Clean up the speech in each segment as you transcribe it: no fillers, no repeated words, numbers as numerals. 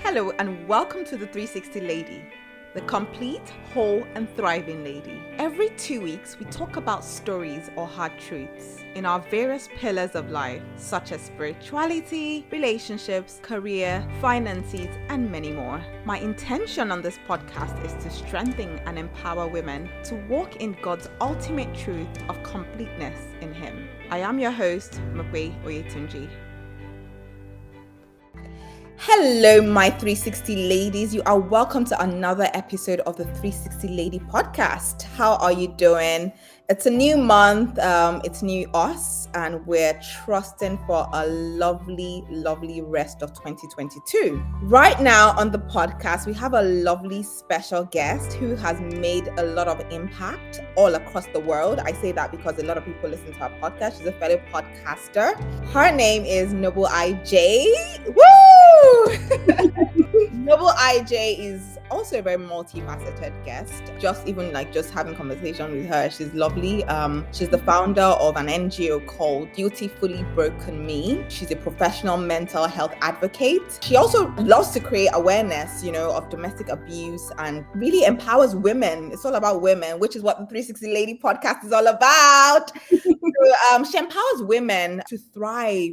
Hello and welcome to the 360 Lady, the complete, whole, and thriving lady. Every 2 weeks, we talk about stories or hard truths in our various pillars of life, such as spirituality, relationships, career, finances, and many more. My intention on this podcast is to strengthen and empower women to walk in God's ultimate truth of completeness in Him. I am your host, Mokwe Oyetunji. Hello, my 360 ladies. You are welcome to another episode of the 360 Lady podcast. How are you doing? It's a new month, it's new us, and we're trusting for a lovely, lovely rest of 2022. Right now on the podcast, we have a lovely special guest who has made a lot of impact all across the world. I say that because a lot of people listen to our podcast. She's a fellow podcaster. Her name is Noble IJ. Woo! Noble IJ is also a very multifaceted guest. Just having conversation with her, she's lovely. She's the founder of an NGO called Beautifully Broken Me. She's a professional mental health advocate. She also loves to create awareness, of domestic abuse and really empowers women. It's all about women, which is what the 360 Lady podcast is all about. She empowers women to thrive,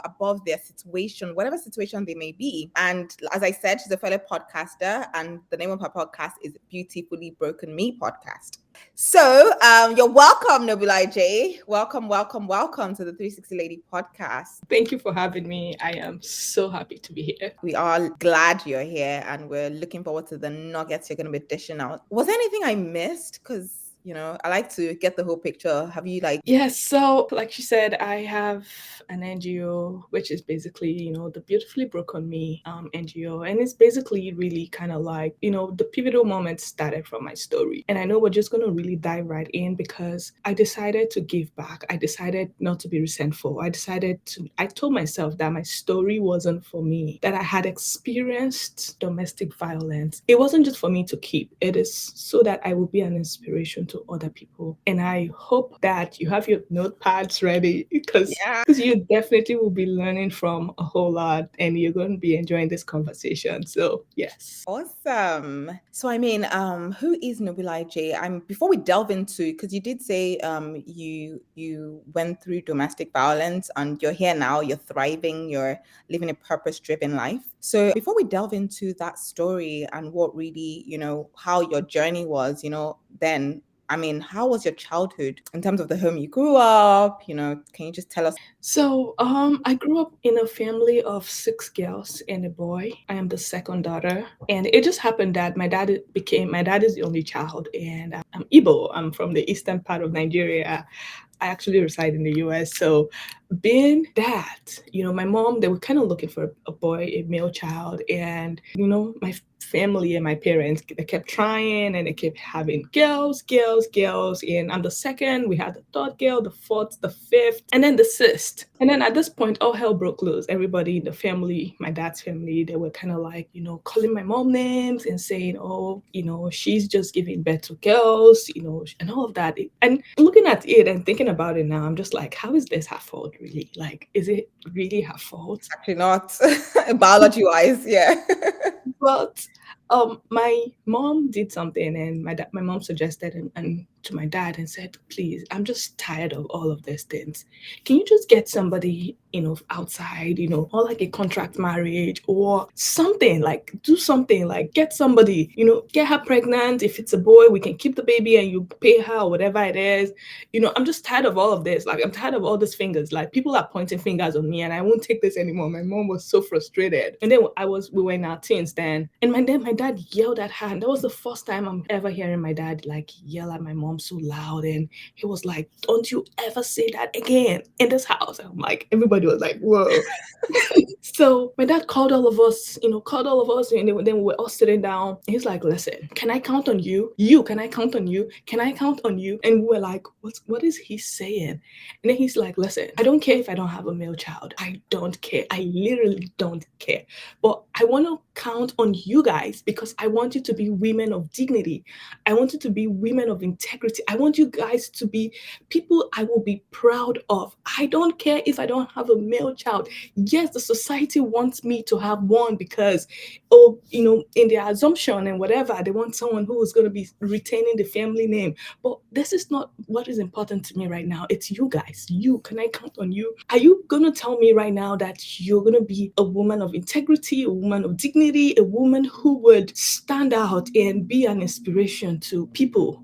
above their situation, whatever situation they may be. And as I said, she's a fellow podcaster, and the name of her podcast is Beautifully Broken Me Podcast. So you're welcome, Noble IJ. Welcome to the 360 Lady podcast. Thank you for having me. I am so happy to be here. We are glad you're here, and we're looking forward to the nuggets you're going to be dishing out. Was there anything I missed? Because I like to get the whole picture. Have you Yes, so like she said, I have an NGO, which is basically, the Beautifully Broken Me NGO. And it's basically really kind of like, the pivotal moment started from my story. And I know we're just going to really dive right in because I decided to give back. I decided not to be resentful. I told myself that my story wasn't for me, that I had experienced domestic violence. It wasn't just for me to keep. It is so that I will be an inspiration to other people. And I hope that you have your notepads ready because you definitely will be learning from a whole lot and you're going to be enjoying this conversation. So yes. Awesome. So who is Noble IJ? Before we delve into, because you did say you went through domestic violence and you're here now, you're thriving, you're living a purpose-driven life. So before we delve into that story and what really, how your journey was, then how was your childhood in terms of the home you grew up? Can you just tell us? So, I grew up in a family of 6 girls and a boy. I am the second daughter, and it just happened that my dad is the only child, and I'm Igbo. I'm from the eastern part of Nigeria. I actually reside in the US. So being that, my mom, they were kind of looking for a male child. And, my family and my parents, they kept trying and they kept having girls. And I'm the second. We had the third girl, the fourth, the fifth, and then the sixth. And then at this point, all hell broke loose. Everybody in the family, my dad's family, they were kind of like, calling my mom names and saying, oh, she's just giving birth to girls, and all of that. And looking at it and thinking about it now, I'm just like, how is this her fault, really? Like, is it really her fault? Actually not. Biology-wise, yeah. But my mom did something, and my mom suggested and to my dad and said, please, I'm just tired of all of these things. Can you just get somebody, outside, or like a contract marriage or something, like do something, like get somebody, get her pregnant. If it's a boy, we can keep the baby and you pay her or whatever it is. I'm just tired of all of this. Like, I'm tired of all these fingers. Like, people are pointing fingers on me and I won't take this anymore. My mom was so frustrated. And then we were in our teens then. And my dad yelled at her. And that was the first time I'm ever hearing my dad like yell at my mom so loud. And he was like, don't you ever say that again in this house. And I'm like, everybody was like, whoa. So my dad called all of us, and then we were all sitting down. He's like, listen, can I count on you? Can I count on you? Can I count on you? And we were like, what is he saying? And then he's like, listen, I don't care if I don't have a male child. I don't care. I literally don't care. But I want to count on you guys because I want you to be women of dignity. I want you to be women of integrity. I want you guys to be people I will be proud of. I don't care if I don't have a male child. Yes, the society wants me to have one because, oh, in their assumption and whatever, they want someone who is going to be retaining the family name. But this is not what is important to me right now. It's you guys. You, can I count on you? Are you going to tell me right now that you're going to be a woman of integrity, a woman of dignity, a woman who would stand out and be an inspiration to people,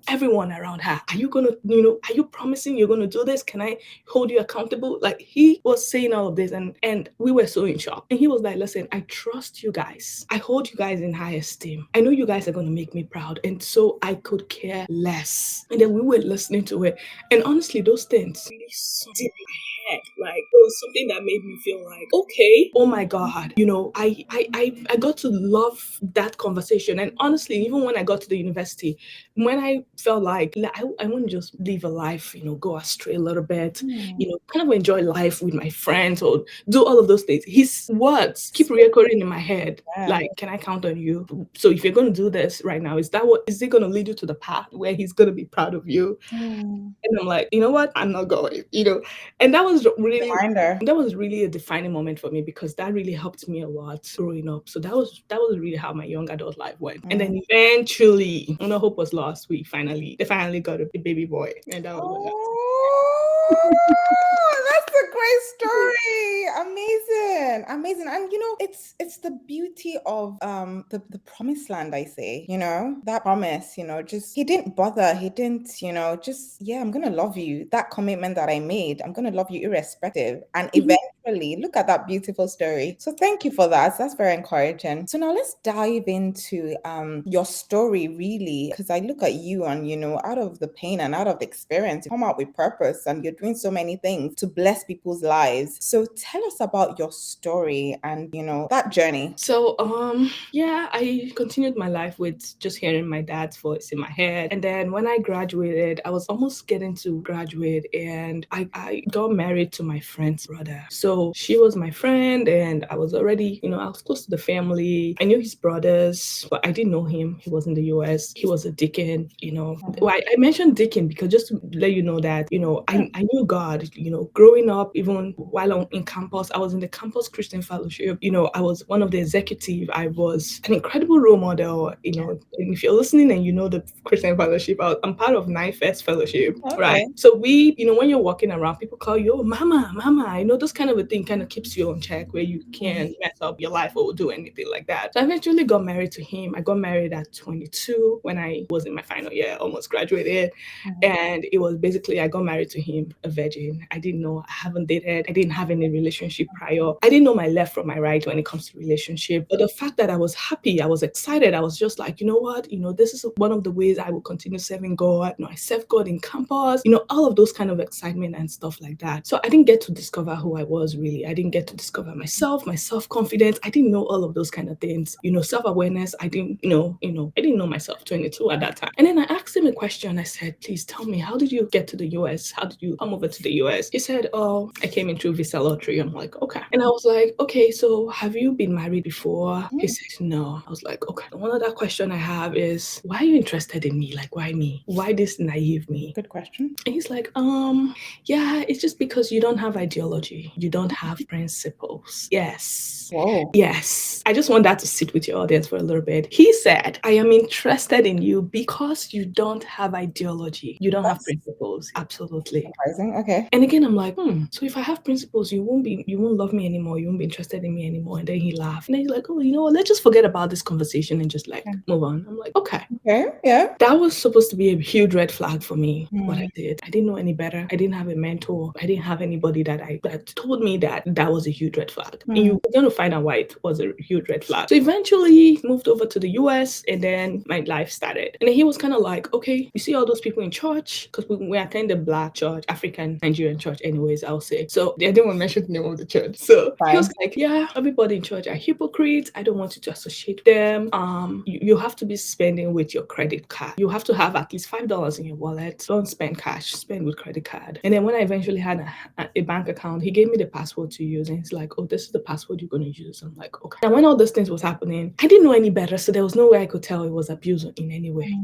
everyone around her? Are you going to, are you promising you're going to do this? Can I hold you accountable? Like, he was saying all of this, and we were so in shock. And he was like, listen, I trust you guys. I hold you guys in high esteem. I know you guys are going to make me proud. And so I could care less. And then we were listening to it. And honestly, those things really sunk in my head. Like, it was something that made me feel like, okay, oh my God, I got to love that conversation. And honestly, even when I got to the university, when I felt like I want to just live a life, go astray a little bit, kind of enjoy life with my friends or do all of those things. His words keep reoccurring in my head. Yeah. Like, can I count on you? So if you're going to do this right now, is it going to lead you to the path where he's going to be proud of you? And I'm like, you know what? I'm not going, And that was really a defining moment for me because that really helped me a lot growing up. So that was really how my young adult life went. And then eventually, when hope was lost, they finally got a baby boy. And that was that's a great story. Amazing. And it's the beauty of the promised land, I say, that promise, just he didn't bother. He didn't, I'm gonna love you. That commitment that I made, I'm gonna love you irrespective. And eventually, look at that beautiful story. So thank you for that. That's very encouraging. So now let's dive into your story, really, because I look at you and out of the pain and out of the experience, you come out with purpose and you're doing so many things to bless people's lives. So tell us about your story and that journey. So I continued my life with just hearing my dad's voice in my head. And then when I graduated, I was almost getting to graduate and I got married to my friend's brother. So she was my friend and I was already, I was close to the family. I knew his brothers, but I didn't know him. He was in the US. He was a deacon, Well, I mentioned deacon because just to let you know that, I knew God, growing up, even while in campus, I was in the campus Christian fellowship. I was one of the executive. I was an incredible role model, And if you're listening and the Christian fellowship, I'm part of Nine First Fellowship, right? So we, when you're walking around, people call you, oh, mama, this kind of a thing kind of keeps you on check where you can't mess up your life or do anything like that. So I eventually got married to him. I got married at 22 when I was in my final year, almost graduated. And it was basically, I got married to him, a virgin. I didn't know, I haven't dated. I didn't have any relationship prior. I didn't know my left from my right when it comes to relationship. But the fact that I was happy, I was excited. I was just like, you know what? This is one of the ways I will continue serving God. I serve God in campus, all of those kind of excitement and stuff like that. So I didn't get to discover who I was really. I didn't get to discover myself, my self-confidence. I didn't know all of those kind of things. Self-awareness. I didn't, I didn't know myself 22 at that time. And then I asked him a question. I said, please tell me, how did you get to the US? How did you come over to the US? He said, oh, I came in through visa lottery. I'm like, okay. And I was like, okay, so have you been married before? He said, no. I was like, okay. One other question I have is, why are you interested in me? Like, why me? Why this naive me? Good question. And he's like, yeah, it's just because you don't have ideology. You don't have principles. Yes. Whoa. Yes. I just want that to sit with your audience for a little bit. He said, I am interested in you because you don't have ideology. You don't have principles. Absolutely. Surprising. Okay. And again, I'm like, so if I have principles, you won't love me anymore. You won't be interested in me anymore. And then he laughed. And then he's like, oh, you know what? Let's just forget about this conversation and just move on. I'm like, okay. Okay. Yeah. That was supposed to be a huge red flag for me. What I did. I didn't know any better. I didn't have a mentor. I didn't have anybody that told me that was a huge red flag. And you're going to find out why it was a huge red flag. So eventually moved over to the US and then my life started. And then he was kind of like, okay, you see all those people in church? Because we attend a Black church, African Nigerian church anyways, I'll say. So I didn't want to mention the name of the church. So he was like, yeah, everybody in church are hypocrites. I don't want you to associate them. You have to be spending with your credit card. You have to have at least $5 in your wallet. Don't spend cash, spend with credit card. And then when I eventually had a bank account, he gave me the password to use and he's like, oh, this is the password you're going to use. I'm like, okay. And when all those things was happening, I didn't know any better, so there was no way I could tell it was abuse in any way.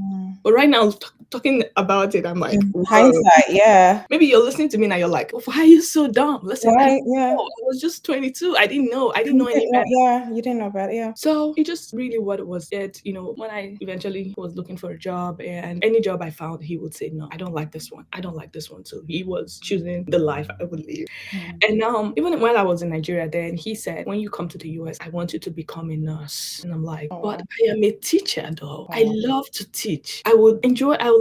But right now, talking about it, I'm like, In whoa. hindsight, yeah. Maybe you're listening to me now, you're like, why are you so dumb? Listen, Right, yeah. I was just 22. I didn't know You any didn't know, better. yeah, you didn't know about it, yeah. So it just really what it was. When I eventually was looking for a job, and any job I found, he would say, no, I don't like this one. I don't like this one. So he was choosing the life I would live. And even when I was in Nigeria, then he said, when you come to the US, I want you to become a nurse. And I'm like, but I am a teacher though. I love to teach. I would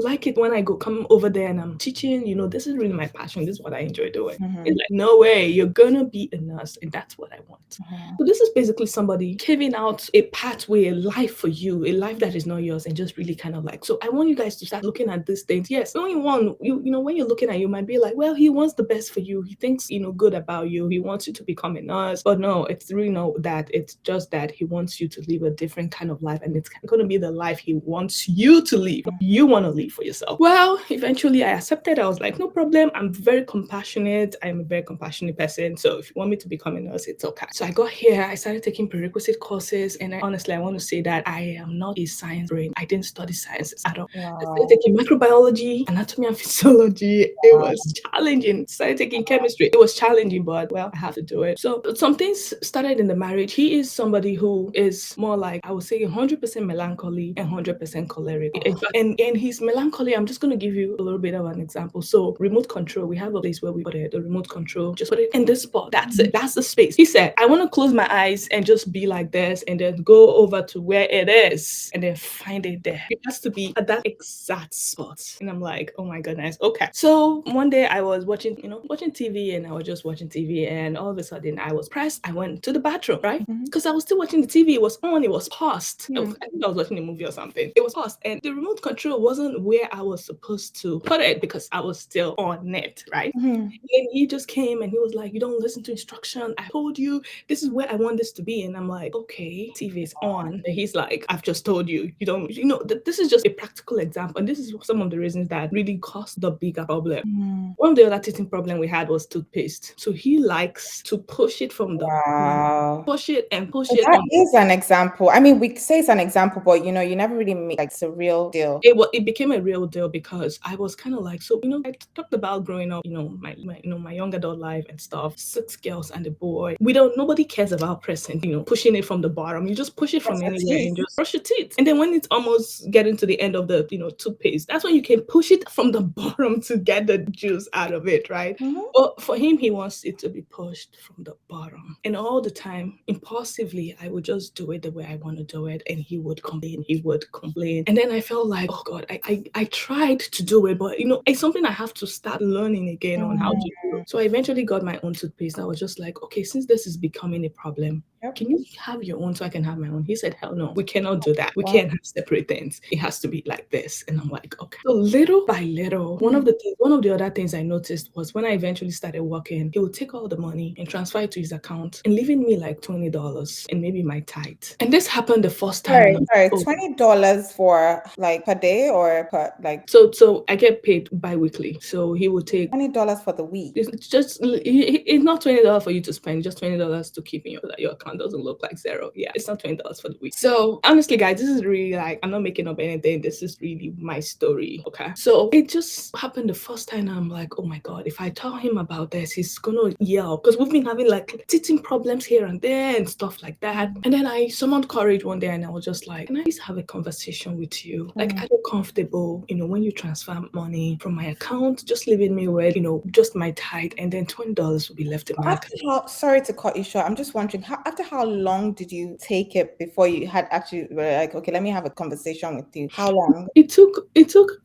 like it when I come over there and I'm teaching, this is really my passion. This is what I enjoy doing. It's like, no way, you're gonna be a nurse. And that's what I want. So this is basically somebody giving out a pathway, a life for you, a life that is not yours, and just really kind of like, so I want you guys to start looking at these things. Yes, only one, when you're looking at, you might be like, well, he wants the best for you. He thinks, good about you. He wants you to become a nurse. But no, it's really not that. It's just that he wants you to live a different kind of life. And it's going to be the life he wants you to live. You want to live for yourself. Well, eventually I accepted. I was like, no problem. I'm very compassionate. I'm a very compassionate person. So if you want me to become a nurse, it's okay. So I got here. I started taking prerequisite courses. And honestly, I want to say that I am not a science brain. I didn't study sciences at all. I started taking microbiology, anatomy and physiology. It was challenging. Started taking chemistry. It was challenging, but well, I have to do it. So some things started in the marriage. He is somebody who is more like, I would say 100% melancholy and 100% choleric. And his melancholy, I'm just going to give you a little bit of an example. So remote control, we have a place where we put it, the remote control, just put it in this spot. That's it. That's the space. He said, I want to close my eyes and just be like this and then go over to where it is and then find it there. It has to be at that exact spot. And I'm like, oh my goodness. Okay. So one day I was watching TV, and I was just watching TV, and all of a sudden I was pressed. I went to the bathroom, right? Because I was still watching the TV. It was on. It was paused. I think I was watching a movie or something. It was paused, and the remote control wasn't where I was supposed to put it because I was still on it, right? And he just came and he was like, you don't listen to instruction. I told you this is where I want this to be. And I'm like, okay, TV is on. And he's like, I've just told you, this is just a practical example. And this is some of the reasons that really caused the bigger problem. One of the other teething problem we had was toothpaste. So he likes to push it from the push it. That is an example. I mean, we say it's an example, but you never really make like it's a real deal. It became a real deal because I was kind of like, so I talked about growing up, my young adult life and stuff. 6 girls and a boy. Nobody cares about pressing, pushing it from the bottom. You just push it from anywhere and just brush your teeth. And then when it's almost getting to the end of the toothpaste, that's when you can push it from the bottom to get the juice out of it, right? But for him, he wants it to be pushed from the bottom. And all the time, impulsively, I would just do it the way I want to do it. And he would complain. And then I felt like, oh God, I tried to do it, but it's something I have to start learning again on how to do. So I eventually got my own toothpaste. I was just like, okay, since this is becoming a problem, can you have your own so I can have my own? He said, hell no, we cannot do that. We can't have separate things. It has to be like this. And I'm like, okay. So little by little, one of the other things I noticed was when I eventually started working, he would take all the money and transfer it to his account and leaving me like $20 and maybe my tithe. And this happened the first time. Sorry, $20 for like per day or per like? So I get paid bi-weekly. So he would take $20 for the week. It's not $20 for you to spend, just $20 to keep in your account. Doesn't look like zero. Yeah, it's not $20 for the week. So honestly, guys, this is really like, I'm not making up anything. This is really my story. Okay. So it just happened the first time. I'm like, oh my God, if I tell him about this, he's gonna yell because we've been having like teething problems here and there and stuff like that. And then I summoned courage one day and I was just like, can I just have a conversation with you? Like, I feel comfortable, when you transfer money from my account, just leaving me with, just my tithe, and then $20 will be left in my account. Sorry to cut you short. I'm just wondering, after how long did you take it before you had actually were like, okay, let me have a conversation with you? How long? It took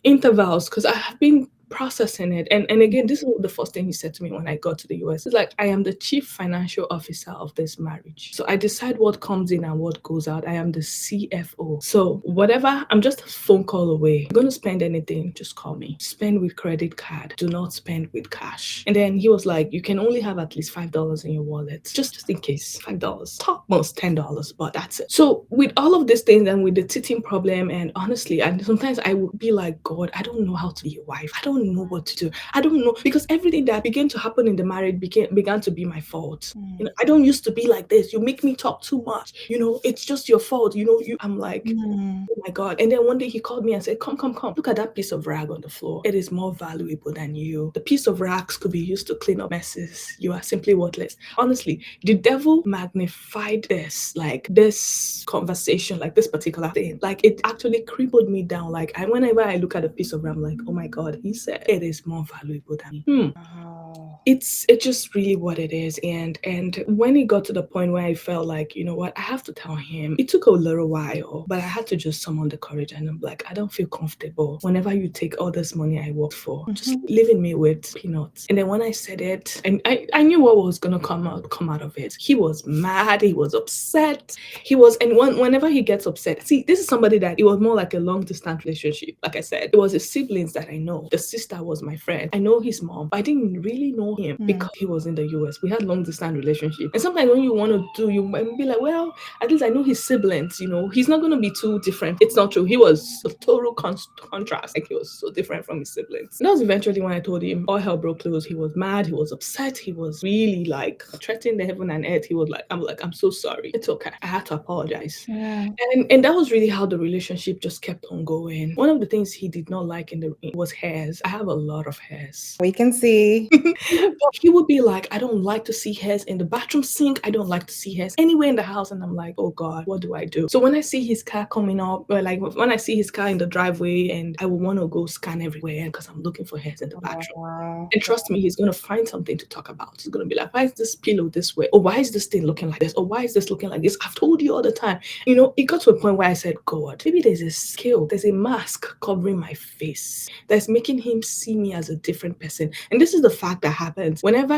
intervals because I have been processing it. And again, this is the first thing he said to me when I got to the US. It's like, I am the chief financial officer of this marriage. So I decide what comes in and what goes out. I am the CFO. So whatever, I'm just a phone call away. You're going to spend anything, just call me. Spend with credit card. Do not spend with cash. And then he was like, you can only have at least $5 in your wallet. Just in case, $5. Top most $10, but that's it. So with all of these things and with the teething problem, and honestly, and sometimes I would be like, God, I don't know how to be a wife. I don't don't know what to do. I don't know, because everything that began to happen in the marriage began to be my fault. I don't used to be like this. You make me talk too much. It's just your fault. I'm like, oh my God. And then one day he called me and said, come. Look at that piece of rag on the floor. It is more valuable than you. The piece of rags could be used to clean up messes. You are simply worthless. Honestly, the devil magnified this conversation, like this particular thing. Like, it actually crippled me down. Like, whenever I look at a piece of rag, I'm like, oh my God, he said it is more valuable than me. Wow. It's just really what it is. And when it got to the point where I felt like, you know what, I have to tell him. It took a little while, but I had to just summon the courage, and I'm like, I don't feel comfortable whenever you take all this money I worked for, just leaving me with peanuts. And then when I said it, and I knew what was gonna come out of it. He was mad, he was upset. And whenever he gets upset, see, this is somebody that it was more like a long distance relationship. Like I said, it was his siblings that I know. The sister was my friend. I know his mom, but I didn't really know him because he was in the US. We had long distance relationship. And sometimes when you want to do, you might be like, well, at least I know his siblings, he's not going to be too different. It's not true. He was a total contrast. Like, he was so different from his siblings. And that was eventually when I told him all hell broke loose. He was mad. He was upset. He was really like threatening the heaven and earth. He was like, I'm so sorry. It's okay. I had to apologize. Yeah. And that was really how the relationship just kept on going. One of the things he did not like was hairs. I have a lot of hairs. We can see. But he would be like, I don't like to see hairs in the bathroom sink. I don't like to see hairs anywhere in the house. And I'm like, oh God, what do I do? So when I see his car coming up, or like when I see his car in the driveway, and I will want to go scan everywhere because I'm looking for hairs in the bathroom. Wow. And trust me, he's going to find something to talk about. He's going to be like, why is this pillow this way? Or why is this thing looking like this? Or why is this looking like this? I've told you all the time. It got to a point where I said, God, maybe there's a skill, there's a mask covering my face that's making him see me as a different person. And this is the fact that happens whenever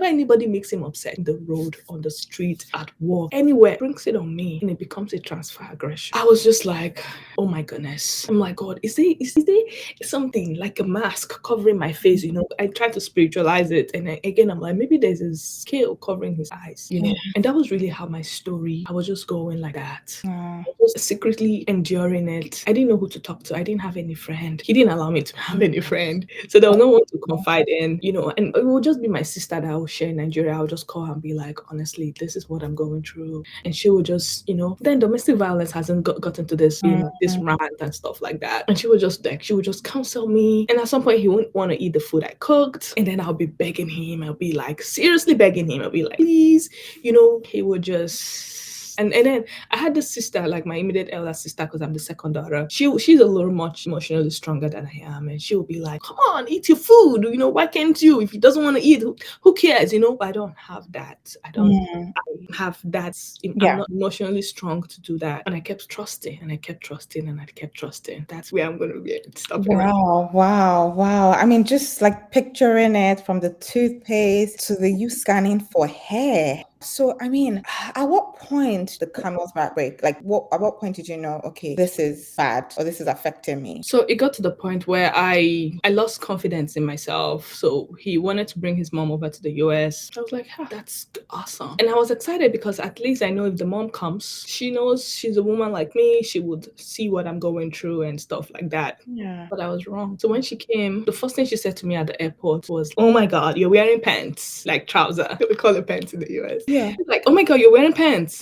anybody makes him upset in the road, on the street, at work, anywhere, brings it on me, and it becomes a transfer aggression. I was just like, oh my goodness. I'm like, God, is there something like a mask covering my face? I try to spiritualize it, and again, I'm like, maybe there's a scale covering his eyes, And that was really how my story, I was just going like that. I was secretly enduring it. I didn't know who to talk to. I didn't have any friend. He didn't allow me to have any friend. So there was no one to confide in, and it would just be my sister that I would share in Nigeria. I would just call her and be like, honestly, this is what I'm going through. And she would just, then domestic violence hasn't gotten to this, this rant and stuff like that. And she would just counsel me. And at some point, he wouldn't want to eat the food I cooked. And then I'll be begging him. I'll be like, seriously begging him. I'll be like, please, he would just... And then I had this sister, like my immediate elder sister, because I'm the second daughter. She's a little much emotionally stronger than I am, and she will be like, "Come on, eat your food. Why can't you? If he doesn't want to eat, who cares? But I don't have that. I have that. I'm not emotionally strong to do that." And I kept trusting, and I kept trusting, and I kept trusting. That's where I'm going to be. Wow. I mean, just like picturing it, from the toothpaste to the you scanning for hair. So, I mean, at what point the camel's back break? Like, at what point did you know, okay, this is bad, or this is affecting me? So it got to the point where I lost confidence in myself. So he wanted to bring his mom over to the US. I was like, that's awesome. And I was excited because at least I know if the mom comes, she knows she's a woman like me. She would see what I'm going through and stuff like that. Yeah. But I was wrong. So when she came, the first thing she said to me at the airport was, oh my God, you're wearing pants, like trouser. We call it pants in the US. Yeah. Like, oh my God, you're wearing pants.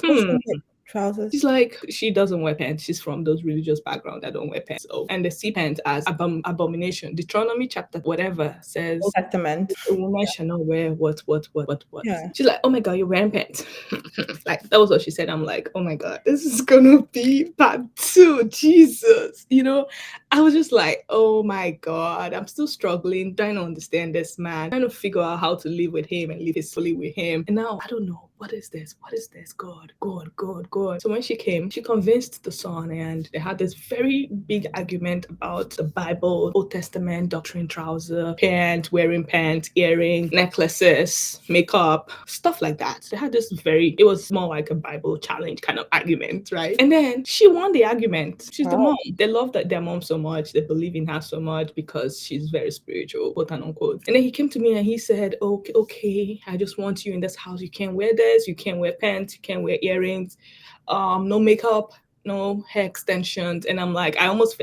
Trousers. She's like, she doesn't wear pants. She's from those religious background that don't wear pants. So, and they see pants as abomination. Deuteronomy chapter whatever says, Old Testament, a woman shall not wear what. Yeah. She's like, oh my God, you're wearing pants. Like, that was what she said. I'm like, oh my God, this is gonna be part 2. Jesus, I was just like, oh my God, I'm still struggling, trying to understand this man, trying to figure out how to live with him and live peacefully with him. And now I don't know. What is this? God. So when she came, she convinced the son, and they had this very big argument about the Bible, Old Testament, doctrine, trouser, pants, wearing pants, earrings, necklaces, makeup, stuff like that. They had this it was more like a Bible challenge kind of argument, right? And then she won the argument. She's the mom. They love their mom so much. They believe in her so much because she's very spiritual, quote and unquote. And then he came to me and he said, okay, I just want you in this house. You can't wear this. You can't wear pants. You can't wear earrings. No makeup. no hair extensions. And I'm like, I almost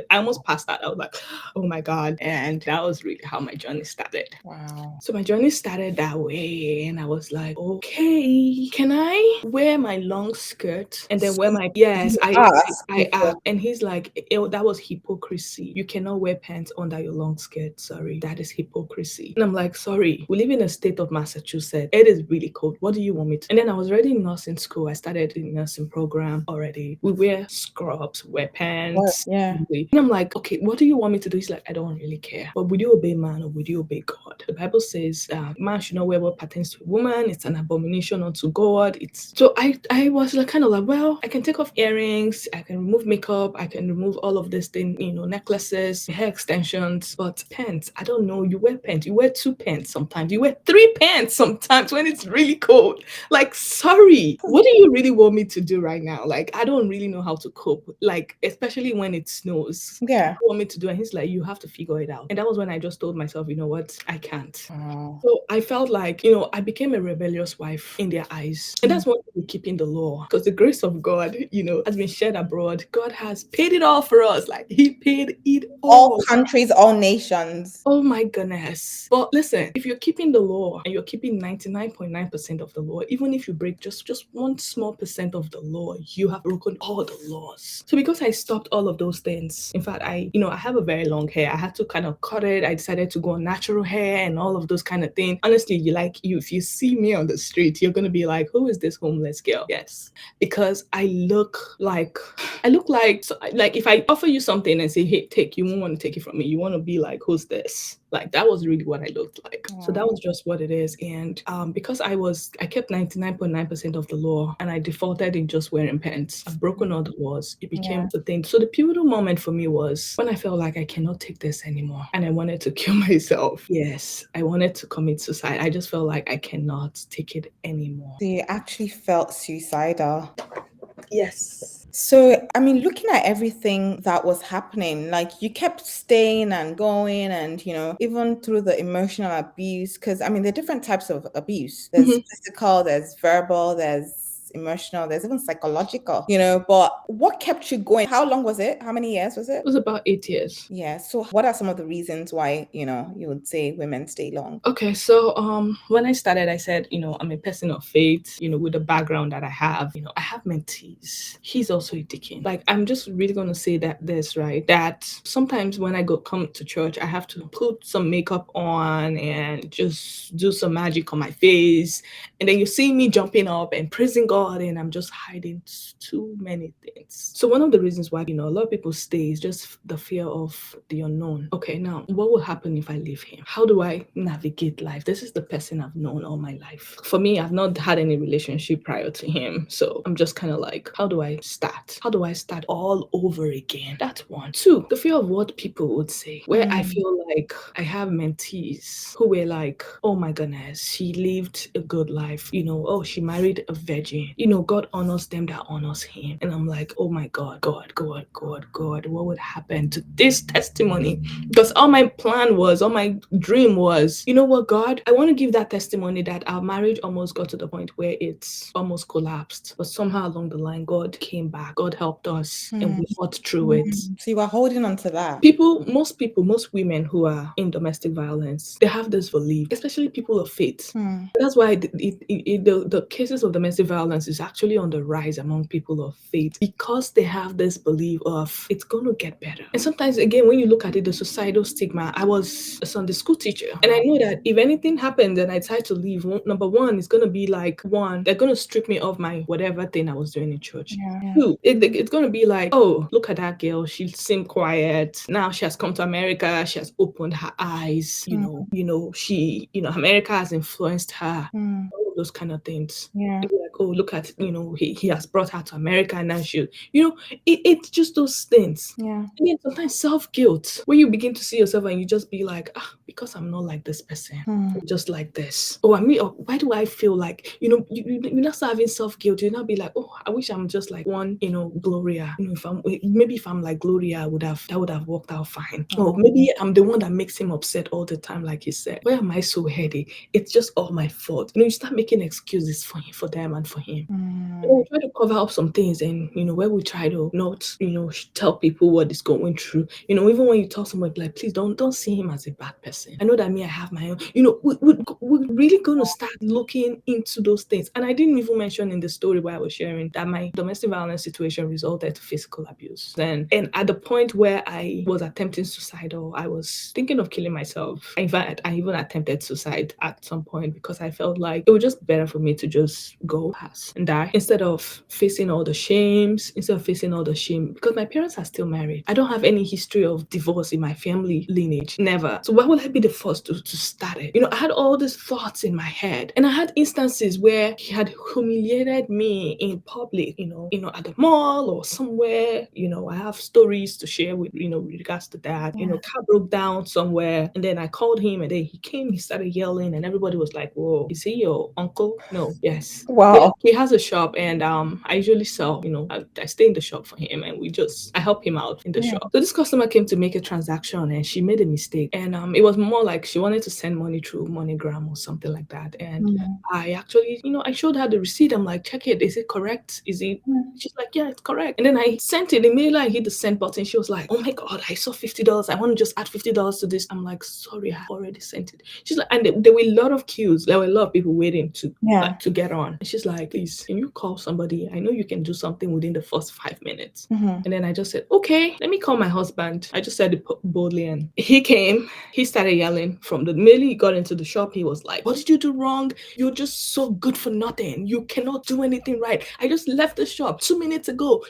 passed out. I was like, oh my God. And that was really how my journey started. Wow. So my journey started that way, and I was like, okay, can I wear my long skirt and then wear my yes? You asked I before. and he's like, that was hypocrisy. You cannot wear pants under your long skirt. Sorry, that is hypocrisy. And I'm like, sorry, we live in a state of Massachusetts. It is really cold. What do you want me to? And then I was already in nursing school. I started in nursing program already. We wear scrubs, wear pants. Yeah. And I'm like, okay, what do you want me to do? He's like, I don't really care. But would you obey man or would you obey God? The Bible says man should not wear what pertains to a woman. It's an abomination unto God. It's so I was like kind of like, well, I can take off earrings, I can remove makeup, I can remove all of this thing, necklaces, hair extensions, but pants, I don't know. You wear pants, you wear 2 pants sometimes, you wear 3 pants sometimes when it's really cold. Like, sorry, what do you really want me to do right now? Like, I don't really know how to cope, like, especially when it snows. Yeah. What do you want me to do? And he's like, you have to figure it out. And that was when I just told myself, you know what, I can't. Oh. So I felt like, I became a rebellious wife in their eyes. And that's what we're keeping the law. Because the grace of God, has been shed abroad. God has paid it all for us. Like, he paid it All all. countries, all nations. Oh my goodness. But listen, if you're keeping the law and you're keeping 99.9% of the law, even if you break just one small percent of the law, you have broken all the laws. So because I stopped all of those things, in fact, I have a very long hair. I had to kind of cut it. I decided to go on natural hair and all of those kind of things. Honestly, if you see me on the street, you're gonna be like, who is this homeless girl? Yes. Because I look like if I offer you something and say, hey, take, you won't want to take it from me. You want to be like, who's this? Like, that was really what I looked like. So that was just what it is. And because I kept 99.9% of the law and I defaulted in just wearing pants, I've broken all the laws. It became the thing. So the pivotal moment for me was when I felt like I cannot take this anymore and I wanted to kill myself. Yes, I wanted to commit suicide. I just felt like I cannot take it anymore. So you actually felt suicidal. Yes. So, I mean, looking at everything that was happening, like you kept staying and going, and, even through the emotional abuse, because I mean, there are different types of abuse. There's physical, there's verbal, there's emotional, there's even psychological, but what kept you going? How long was it? How many years was it? It was about 8 years. Yeah. So what are some of the reasons why, you would say women stay long? Okay, so when I started, I said, I'm a person of faith, with the background that I have, I have mentees. He's also a deacon. Like, I'm just really gonna say that sometimes when I come to church, I have to put some makeup on and just do some magic on my face. And then you see me jumping up and praising God, and I'm just hiding too many things. So one of the reasons why, a lot of people stay is just the fear of the unknown. Okay, now what will happen if I leave him? How do I navigate life? This is the person I've known all my life. For me, I've not had any relationship prior to him. So I'm just kind of like, how do I start? How do I start all over again? That's one. Two, the fear of what people would say, where I feel like I have mentees who were like, oh my goodness, she lived a good life. Oh, she married a virgin. God honors them that honors him. And I'm like, oh my God, God, what would happen to this testimony? Because all my dream was, you know what, God, I want to give that testimony that our marriage almost got to the point where it's almost collapsed. But somehow along the line, God came back. God helped us and we fought through it. So you were holding on to that. Most women who are in domestic violence, they have this belief, especially people of faith. That's why the cases of domestic violence is actually on the rise among people of faith, because they have this belief of it's going to get better. And sometimes, again, when you look at it, the societal stigma, I was a Sunday school teacher, and I know that if anything happens and I decide to leave, number one, it's going to be like, they're going to strip me of my whatever thing I was doing in church. Two, it's going to be like, oh, look at that girl, she seemed quiet, now she has come to America, she has opened her eyes, America has influenced her. All of those kind of things. Like, oh, look at, he has brought her to America, and now it's just those things. And then sometimes self-guilt, when you begin to see yourself and you just be like, because I'm not like this person, I'm just like this. Why do I feel like, you're not having self-guilt, you'll not be like, oh, I wish I'm just like one, Gloria. If I'm like Gloria, that would have worked out fine. Or maybe I'm the one that makes him upset all the time, like he said. Why am I so heady? It's just all my fault. You start making excuses for them and for him. Mm. We try to cover up some things, and where we try to not, tell people what is going through. Even when you tell someone, like, please don't see him as a bad person. I know that me, I have my own. We're really going to start looking into those things. And I didn't even mention in the story where I was sharing that my domestic violence situation resulted to physical abuse. And at the point where I was attempting suicide, or I was thinking of killing myself, in fact, I even attempted suicide at some point because I felt like it was just better for me to just go pass and die instead of facing all the shames, because my parents are still married. I don't have any history of divorce in my family lineage, never. So why would I be the first to start it? I had all these thoughts in my head, and I had instances where he had humiliated me in public, at the mall or somewhere. I have stories to share with regards to that. Car broke down somewhere, and then I called him, and then he came, he started yelling, and everybody was like, whoa, is he your uncle? No. Yes. Wow. Yeah, he has a shop, and I usually sell, I stay in the shop for him, and I help him out in the shop. So this customer came to make a transaction, and she made a mistake, and it was more like she wanted to send money through MoneyGram or something like that. And I actually, I showed her the receipt. I'm like, check it, is it correct? Is it? She's like, yeah, it's correct. And then I sent it. Immediately I hit the send button. She was like, oh my god, I saw $50. I want to just add $50 to this. I'm like, sorry, I already sent it. She's like, and there were a lot of queues. There were a lot of people waiting to get on. And she's like, please, can you call somebody? I know you can do something within the first 5 minutes. And then I just said, okay, let me call my husband. I just said it boldly, and he came. He started yelling from the minute he got into the shop. He was like, what did you do wrong? You're just so good for nothing. You cannot do anything right. I just left the shop 2 minutes ago.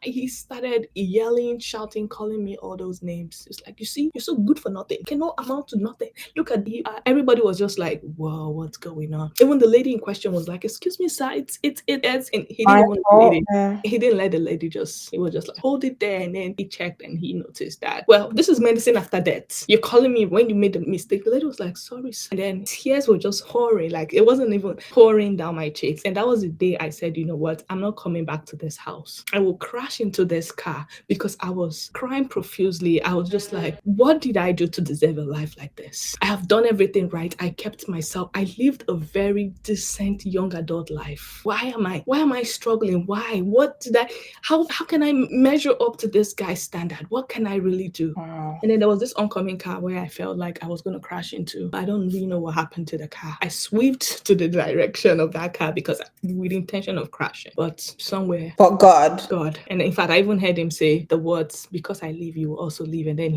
He started yelling, shouting, calling me all those names. It's like, you see, you're so good for nothing. Cannot amount to nothing. Look at you. Everybody was just like, whoa, what's going on? Even the lady in question was like, excuse me, sir, and he didn't even let the lady. He didn't let the lady he was just like, hold it there. And then he checked, and he noticed that, well, this is medicine after death. You're calling me when you made the mistake. The lady was like, sorry, sir. And then tears were just pouring, like it wasn't even pouring down my cheeks. And that was the day I said, you know what, I'm not coming back to this house. I will crash into this car, because I was crying profusely. I was just like, what did I do to deserve a life like this? I have done everything right. I kept myself. I lived a very decent young adult life. Why am I struggling? Why? What did I, how can I measure up to this guy's standard? What can I really do? Wow. And then there was this oncoming car where I felt like I was going to crash into. I don't really know what happened to the car. I swept to the direction of that car because with the intention of crashing, but somewhere. But God. And in fact, I even heard him say the words, because I leave, you will also leave. And then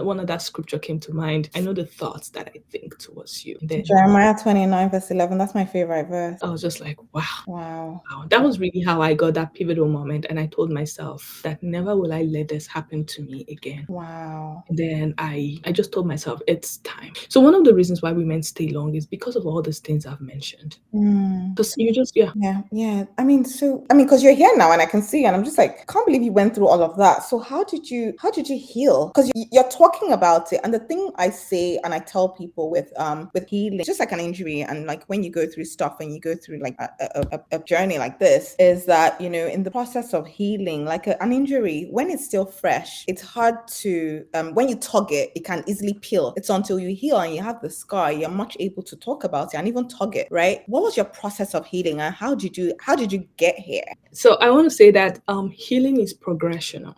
one of that scripture came to mind. I know the thoughts that I think towards you. And then Jeremiah 29 verse 11. That's my favorite verse. I was just like, wow. Wow. That was really how I got that pivotal moment. And I told myself that never will I let this happen to me again. Wow. And then I just told myself, it's time. So one of the reasons why women stay long is because of all these things I've mentioned. Because you just, Yeah. I mean, because you're here now and I can see, and I'm just like, can't believe you went through all of that. So how did you heal? Because you're talking about it, and the thing I say and I tell people with healing, just like an injury, and like when you go through stuff and you go through like a journey like this, is that in the process of healing, like an injury, when it's still fresh, it's hard to when you tug it, it can easily peel. It's until you heal and you have the scar, you're much able to talk about it and even tug it, right? What was your process of healing, and how did you get here? So I want to say that healing is progressional.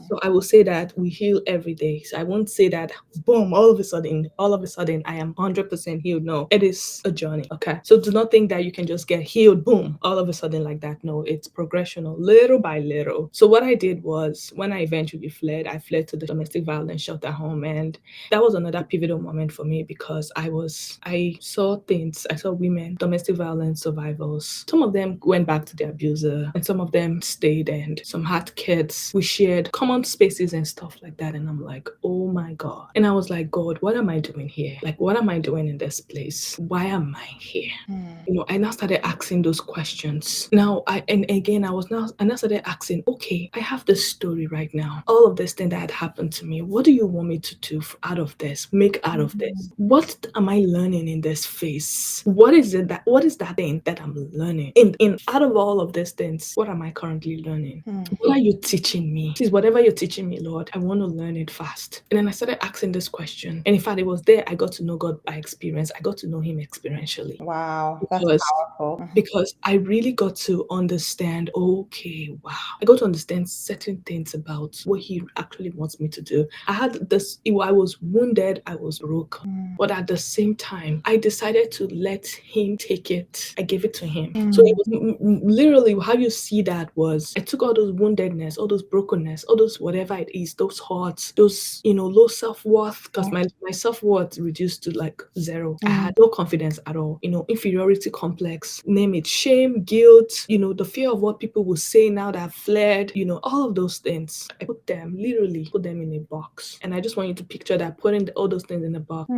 So I will say that we heal every day. So I won't say that, boom, all of a sudden I am 100% healed. No, it is a journey. Okay. So do not think that you can just get healed, boom, all of a sudden like that. No, it's progressional, little by little. So what I did was, when I eventually fled, I fled to the domestic violence shelter home. And that was another pivotal moment for me, because I saw things. I saw women, domestic violence survivors. Some of them went back to their abuser, and some of them stayed, and some had kids. We shared common spaces and stuff like that. And I'm like, oh my God. And I was like, God, what am I doing here? Like, what am I doing in this place? Why am I here? I now started asking those questions. Now, I now started asking, okay, I have this story right now. All of this thing that had happened to me. What do you want me to do out of this? Make out of this? What am I learning in this phase? What is that thing that I'm learning? In out of all of these things, what am I currently learning? What are you teaching me? Please, whatever you're teaching me, Lord, I want to learn it fast. And then I started asking this question. And in fact, it was there I got to know God by experience. I got to know him experientially. Wow, that's because I really got to understand, okay, wow. I got to understand certain things about what he actually wants me to do. I had this, I was wounded, I was broken. But at the same time, I decided to let him take it. I gave it to him. So it was literally how you see that was I took all those woundedness, all those brokenness, all those whatever it is, those hurts, those, low self-worth, because my self-worth reduced to like zero. I had no confidence at all, inferiority complex, name it, shame, guilt, the fear of what people will say now that I've fled, all of those things. I literally put them in a box. And I just want you to picture that, putting all those things in a box.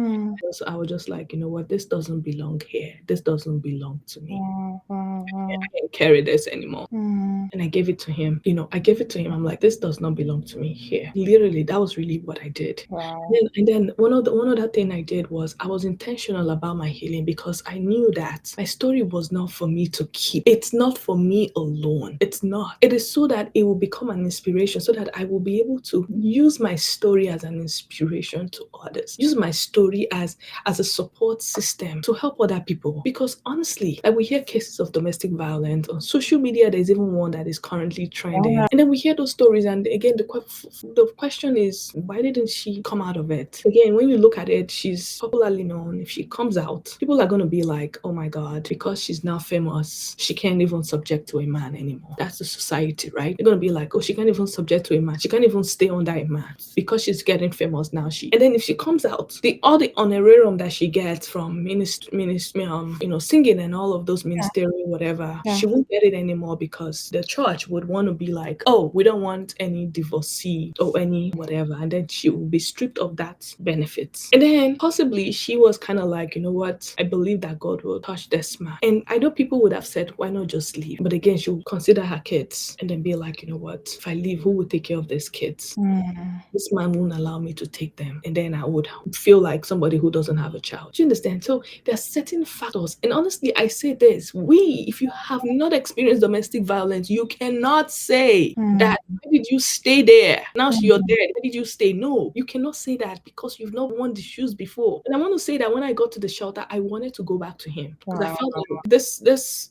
So I was just like, you know what, this doesn't belong here. This doesn't belong to me. I can't carry this anymore. And I gave it to him. I gave it to him. I'm like, this does not belong to me here. Literally, that was really what I did. And then one other thing I did was I was intentional about my healing, because I knew that my story was not for me to keep. It's not for me alone. It's not. It is so that it will become an inspiration, so that I will be able to use my story as an inspiration to others. Use my story as a support system to help other people. Because honestly, like, we hear cases of domestic violence on social media. There's even one that is currently trending. And then we hear those stories, and again, the question is, why didn't she come out of it? Again, when you look at it, she's popularly known. If she comes out, people are going to be like, oh my God, because she's now famous, she can't even subject to a man anymore. That's the society, right? They're going to be like, oh, she can't even subject to a man. She can't even stay under a man because she's getting famous now. And then if she comes out, all the honorarium that she gets from singing and all of those ministerial whatever, she won't get it anymore, because the church would want to be like, oh, we don't want any divorcee or any whatever, and then she will be stripped of that benefit. And then possibly she was kind of like, you know what, I believe that God will touch this man. And I know people would have said, why not just leave? But again, she would consider her kids and then be like, you know what, if I leave, who will take care of these kids? This man won't allow me to take them, and then I would feel like somebody who doesn't have a child. Do you understand? So there are certain factors, and honestly, I say this: if you have not experienced domestic violence, you cannot say that. Why did you stay there? Now you're dead. Why did you stay? No, you cannot say that, because you've not worn the shoes before. And I want to say that when I got to the shelter, I wanted to go back to him, because I felt like this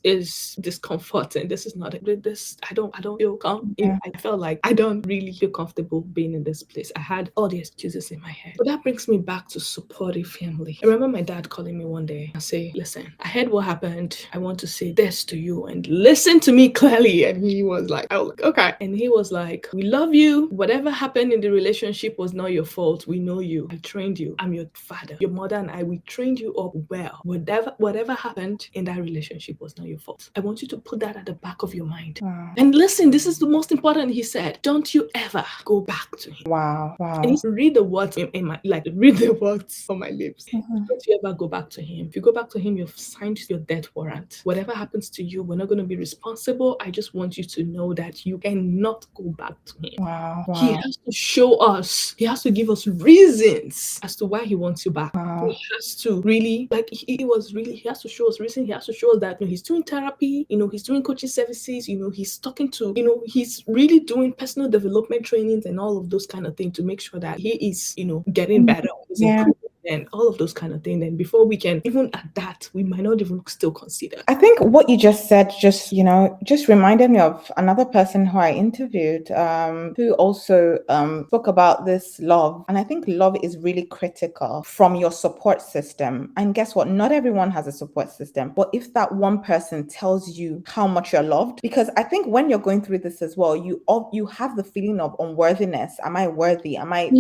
is discomfort, and this is not this. I don't feel comfortable. I felt like I don't really feel comfortable being in this place. I had all the excuses in my head. But that brings me back to supportive family. I remember my dad calling me one day and say, listen, I heard what happened. I want to say this to you, and listen to me clearly. And he was like, I was like, okay. And he was like, we love you. Whatever happened in the relationship was not your fault. We know you. I trained you. I'm your father. Your mother and we trained you up well. Whatever happened in that relationship was not your fault. I want you to put that at the back of your mind. And listen, this is the most important. He said, don't you ever go back to him. And he read the words in my, like, read the words on my lips. Don't you ever go back to him. If you go back to him, you've signed your death warrant. Whatever happens to you, we're not going to be responsible. I just want you to know that you cannot go back to him. He has to show us, he has to give us reasons as to why he wants you back. He has to really, like, he has to show us reason. He has to show us that, he's doing therapy, he's doing coaching services, he's talking to, he's really doing personal development trainings and all of those kind of things to make sure that he is, getting better, improving, and all of those kind of things. And before we can, even at that, we might not even still consider. I think what you just said just reminded me of another person who I interviewed, who also spoke about this love. And I think love is really critical from your support system. And guess what? Not everyone has a support system. But if that one person tells you how much you're loved, because I think when you're going through this as well, you have the feeling of unworthiness. Am I worthy? Am I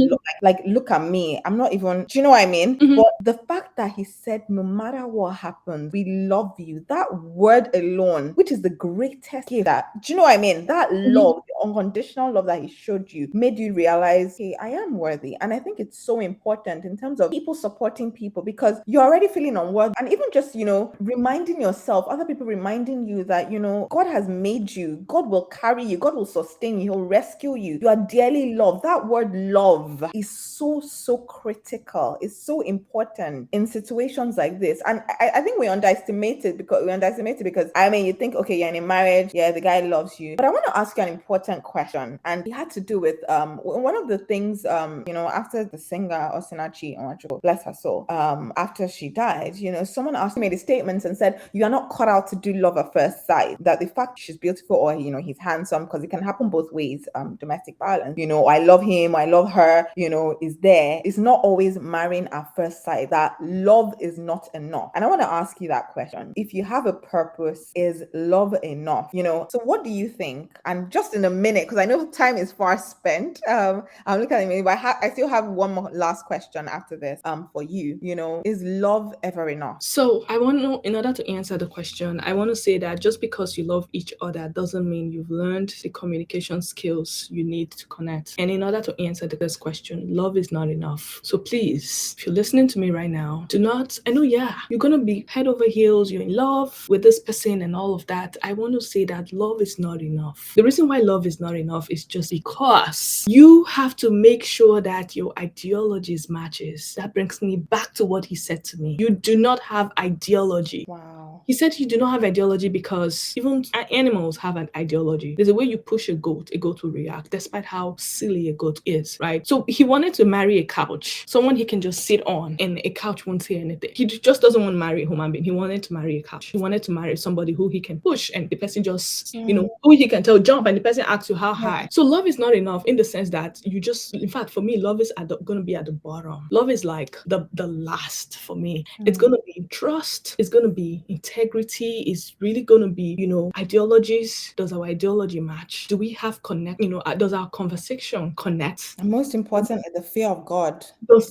look at me? I'm not even, do you know what I mean? But the fact that he said, no matter what happens, we love you, that word alone, which is the greatest gift, that, do you know what I mean? That love, the unconditional love that he showed you, made you realize, hey, I am worthy. And I think it's so important in terms of people supporting people, because you're already feeling unworthy. And even just, reminding yourself, other people reminding you that, God has made you, God will carry you, God will sustain you, He'll rescue you. You are dearly loved. That word love is so, so critical. It's so important in situations like this. And I think we underestimate it because I mean, you think, okay, you're in a marriage, yeah, the guy loves you. But I want to ask you an important question, and it had to do with one of the things after the singer Osinachi Onwachukwu, bless her soul, after she died, someone asked, made a statement and said, you are not cut out to do love at first sight. That the fact she's beautiful or he's handsome, because it can happen both ways, domestic violence, I love him, I love her, is there. It's not always marrying at first sight. That love is not enough. And I want to ask you that question. If you have a purpose, is love enough? So what do you think? And just in a minute, because I know time is far spent, I'm looking at me, but I still have one more last question after this for you. Is love ever enough? So I want to, in order to answer the question, I want to say that just because you love each other doesn't mean you've learned the communication skills you need to connect. And in order to answer this question, love is not enough. So please, if you're listening to me right now, do not, I know, yeah, you're going to be head over heels, you're in love with this person and all of that. I want to say that love is not enough. The reason why love is not enough is just because you have to make sure that your ideologies matches. That brings me back to what he said to me. You do not have ideology. Wow. He said you do not have ideology because even animals have an ideology. There's a way you push a goat will react, despite how silly a goat is, right? So he wanted to marry a couch, someone he can just sit on, and a couch won't say anything. He just doesn't want to marry a human being. He wanted to marry a couch. He wanted to marry somebody who he can push, and the person just, who he can tell jump, and the person asks you how high. So love is not enough in the sense that you just, in fact, for me, love is going to be at the bottom. Love is like the last for me. It's going to be trust. It's going to be integrity. It's really going to be, ideologies. Does our ideology match? Do we have connect? Does our conversation connect? And most important is the fear of God.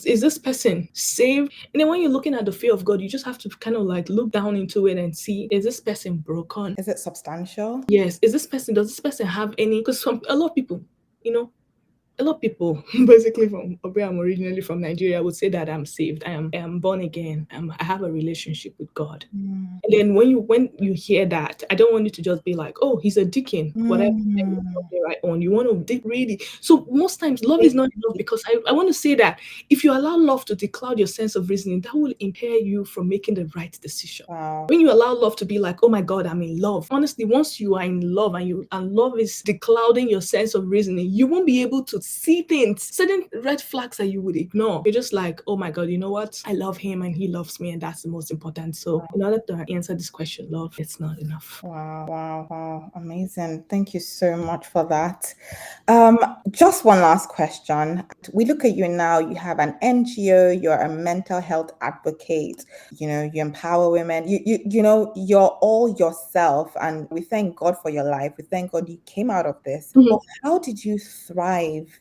Is this person saved? And then when you're looking at the fear of God, you just have to kind of like look down into it and see, is this person broken? Is it substantial? Yes. Does this person have any? Because a lot of people, a lot of people, basically from where I'm originally from, Nigeria, would say that I'm saved. I am born again. I have a relationship with God. And then when you hear that, I don't want you to just be like, oh, he's a deacon, whatever. Right on. You want to dig really. So most times love is not enough, because I want to say that if you allow love to decloud your sense of reasoning, that will impair you from making the right decision. Wow. When you allow love to be like, oh my God, I'm in love. Honestly, once you are in love and love is declouding your sense of reasoning, you won't be able to see things, certain red flags that you would ignore. You're just like, oh my God, you know what? I love him and he loves me, and that's the most important. So in order to answer this question, love, it's not enough. Wow. Amazing. Thank you so much for that. Just one last question. We look at you now, you have an NGO, you're a mental health advocate, you empower women, you're all yourself, and we thank God for your life. We thank God you came out of this. But how did you thrive?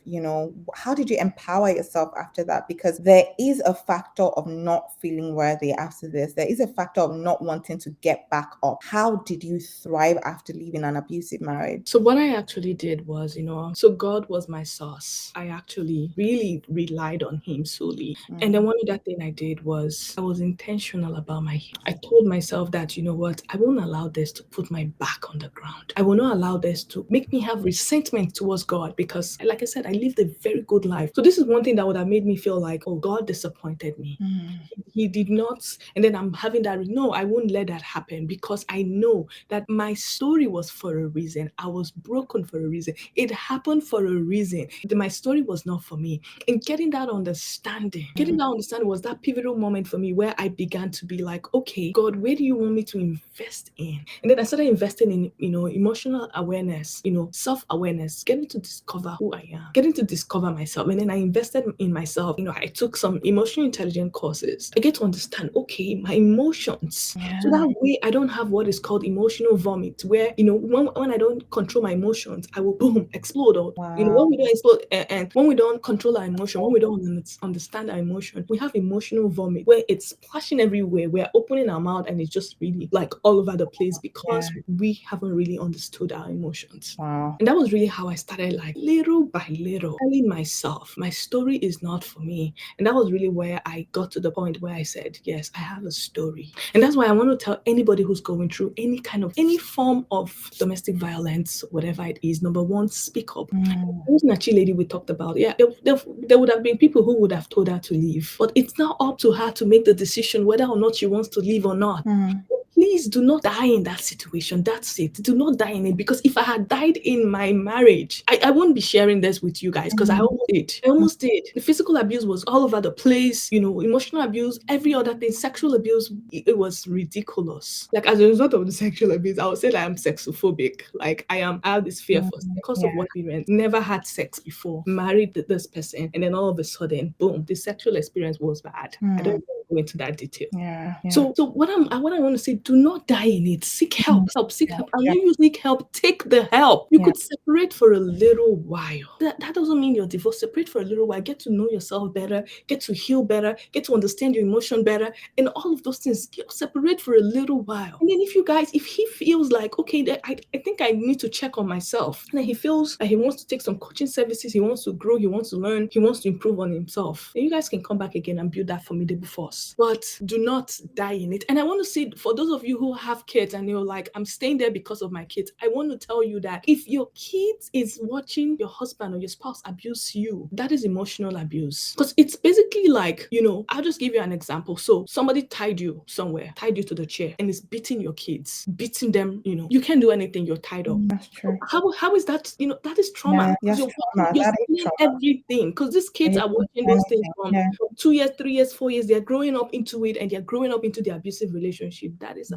How did you empower yourself after that? Because there is a factor of not feeling worthy after this. There is a factor of not wanting to get back up. How did you thrive after leaving an abusive marriage? So what I actually did was, so God was my source. I actually really relied on him solely. And then one other thing I did was I was intentional about I told myself that, you know what, I won't allow this to put my back on the ground. I will not allow this to make me have resentment towards God, because like I said, I lived a very good life. So this is one thing that would have made me feel like, oh, God disappointed me. He did not. And then I'm having that, no, I won't let that happen, because I know that my story was for a reason. I was broken for a reason. It happened for a reason. My story was not for me. And getting that understanding was that pivotal moment for me where I began to be like, okay, God, where do you want me to invest in? And then I started investing in, emotional awareness, self-awareness, getting to discover who I am, getting to discover myself. And then I invested in myself. I took some emotional intelligence courses. I get to understand, okay, my emotions. So that way I don't have what is called emotional vomit, where, when I don't control my emotions, I will boom, explode. Or, when we don't explode, and when we don't control our emotion, when we don't understand our emotion, we have emotional vomit where it's splashing everywhere. We're opening our mouth and it's just really like all over the place, because we haven't really understood our emotions. Wow. And that was really how I started, like little by little, telling myself my story is not for me. And that was really where I got to the point where I said, yes, I have a story. And that's why I want to tell anybody who's going through any form of domestic violence, whatever it is, number one, speak up. Those Nachi lady we talked about, yeah, there would have been people who would have told her to leave. But it's now up to her to make the decision whether or not she wants to leave or not. Please do not die in that situation. That's it. Do not die in it. Because if I had died in my marriage, I won't be sharing this with you guys because I almost did. I almost did. The physical abuse was all over the place, emotional abuse, every other thing, sexual abuse. It was ridiculous. Like, as a result of the sexual abuse, I would say that I'm sexophobic. Like, I have this fear for because of what we went. Never had sex before, married this person, and then all of a sudden, boom, the sexual experience was bad. I don't want to go into that detail. So what I want to say, do not die in it. Seek help. Seek help. And when you seek help, take the help. You could separate for a little while. That doesn't mean you're divorced. Separate for a little while. Get to know yourself better. Get to heal better. Get to understand your emotion better. And all of those things. Separate for a little while. And then if he feels like, okay, I think I need to check on myself. And then he feels like he wants to take some coaching services. He wants to grow. He wants to learn. He wants to improve on himself. Then you guys can come back again and build that formidable force. But do not die in it. And I want to say, for those of you who have kids and you're like, I'm staying there because of my kids, I want to tell you that if your kid is watching your husband or your spouse abuse you, that is emotional abuse. Because it's basically like, I'll just give you an example. So somebody tied you somewhere, tied you to the chair, and is beating your kids, beating them, you can't do anything, you're tied up. That's true. How is that, that is trauma. Yes, You're trauma. seeing everything. Because these kids are watching those things from 2 years, 3 years, 4 years, they're growing up into it and they're growing up into the abusive relationship. That is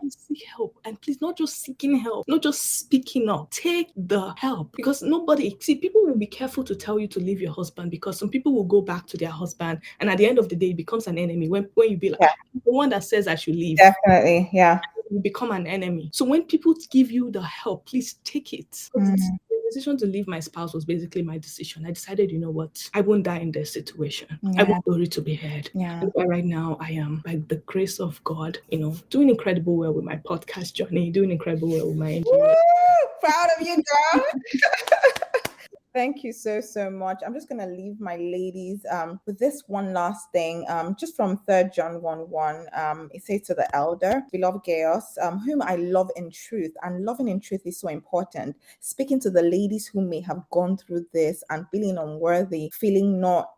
please seek help. And please, not just seeking help, not just speaking up, take the help. Because people will be careful to tell you to leave your husband, because some people will go back to their husband and at the end of the day it becomes an enemy. When you be like, the one that says I should leave. Definitely, you become an enemy. So when people give you the help, please take it. The decision to leave my spouse was basically my decision. I decided, you know what, I won't die in this situation. I want glory to be heard. And right now I am, by the grace of God, doing incredible well with my podcast journey, doing incredible well with my engineering. Proud of you, girl. Thank you so much. I'm just going to leave my ladies with this one last thing, just from 3 John 1:1. It says, to the elder, beloved Gaius, whom I love in truth, and loving in truth is so important. Speaking to the ladies who may have gone through this and feeling unworthy, feeling not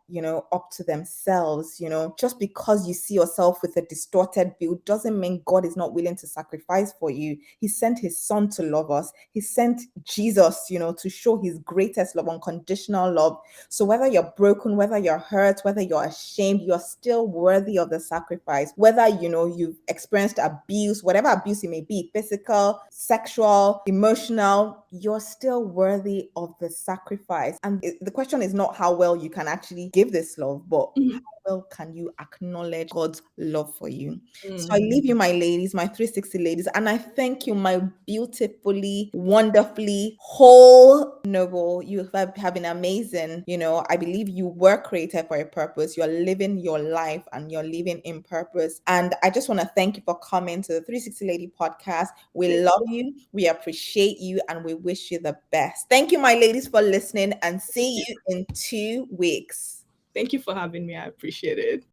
up to themselves, just because you see yourself with a distorted view doesn't mean God is not willing to sacrifice for you. He sent his son to love us. He sent Jesus, to show his greatest love, unconditional love. So whether you're broken, whether you're hurt, whether you're ashamed, you're still worthy of the sacrifice. Whether, you've experienced abuse, whatever abuse it may be, physical, sexual, emotional, you're still worthy of the sacrifice. And the question is not how well you can actually give this love, but how well can you acknowledge God's love for you? So I leave you, my ladies, my 360 ladies, and I thank you, my beautifully, wonderfully, whole, noble. You have been amazing. I believe you were created for a purpose. You're living your life and you're living in purpose. And I just want to thank you for coming to the 360 Lady podcast. We love you, we appreciate you, and we wish you the best. Thank you, my ladies, for listening, and see you in 2 weeks. Thank you for having me. I appreciate it.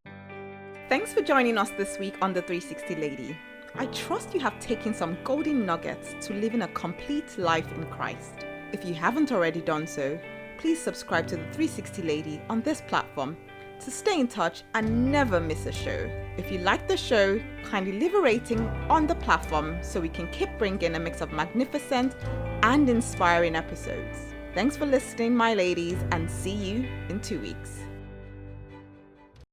Thanks for joining us this week on the 360 Lady. I trust you have taken some golden nuggets to living a complete life in Christ. If you haven't already done so, please subscribe to the 360 Lady on this platform to stay in touch and never miss a show. If you like the show, kindly leave a rating on the platform so we can keep bringing a mix of magnificent and inspiring episodes. Thanks for listening, my ladies, and see you in 2 weeks.